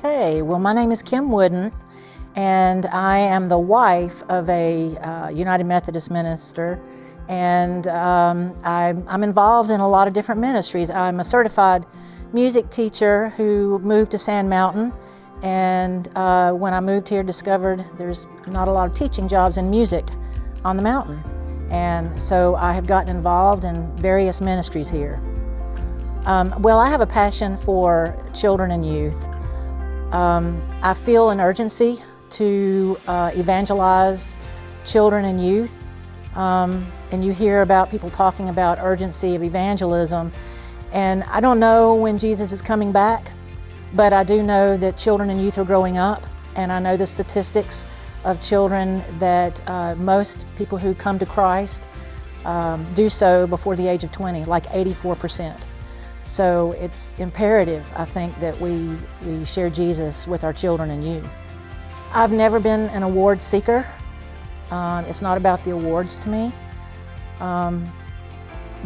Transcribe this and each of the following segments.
Okay, well, my name is Kim Woodin, and I am the wife of a United Methodist minister, and I'm involved in a lot of different ministries. I'm a certified music teacher who moved to Sand Mountain, and when I moved here, discovered there's not a lot of teaching jobs in music on the mountain, and so I have gotten involved in various ministries here. Well, I have a passion for children and youth. I feel an urgency to evangelize children and youth, and you hear about people talking about urgency of evangelism, and I don't know when Jesus is coming back, but I do know that children and youth are growing up, and I know the statistics of children that most people who come to Christ do so before the age of 20, like 84%. So it's imperative, I think, that we share Jesus with our children and youth. I've never been an award seeker. It's not about the awards to me.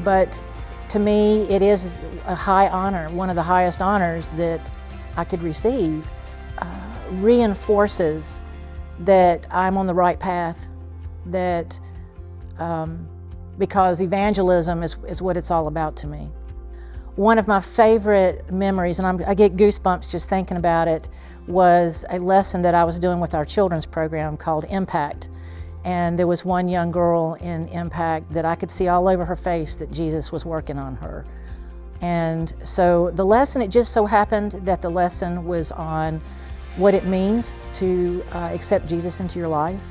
But to me, it is a high honor, one of the highest honors that I could receive. Reinforces that I'm on the right path, that because evangelism is what it's all about to me. One of my favorite memories, and I get goosebumps just thinking about it, was a lesson that I was doing with our children's program called Impact. And there was one young girl in Impact that I could see all over her face that Jesus was working on her. And so the lesson, it just so happened that the lesson was on what it means to accept Jesus into your life.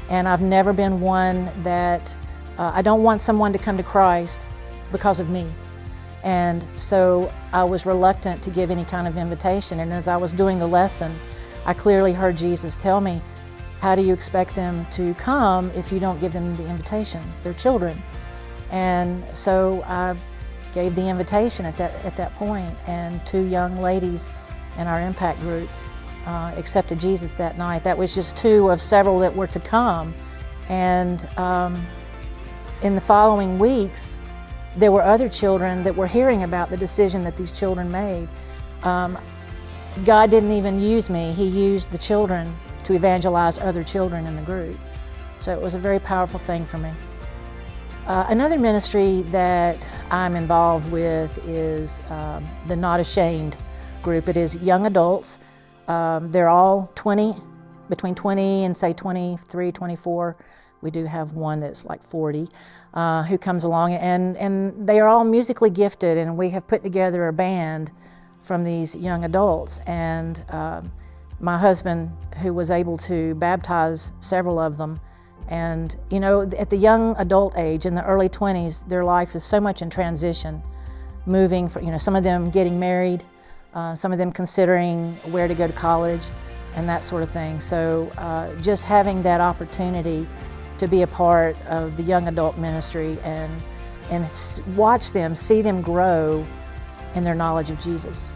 And I've never been one that, I don't want someone to come to Christ because of me. And so I was reluctant to give any kind of invitation. And as I was doing the lesson, I clearly heard Jesus tell me, how do you expect them to come if you don't give them the invitation? They're children. And so I gave the invitation at that point, and 2 young ladies in our impact group accepted Jesus that night. That was just 2 of several that were to come. And in the following weeks, there were other children that were hearing about the decision that these children made. God didn't even use me. He used the children to evangelize other children in the group. So it was a very powerful thing for me. Another ministry that I'm involved with is the Not Ashamed group. It is young adults. They're all between 20 and say 23, 24. We do have one that's like 40 who comes along, and they are all musically gifted, and we have put together a band from these young adults. And my husband, who was able to baptize several of them, and you know, at the young adult age, in the early 20s, their life is so much in transition, moving, some of them getting married, some of them considering where to go to college, and that sort of thing. So just having that opportunity to be a part of the young adult ministry and watch them, see them grow in their knowledge of Jesus.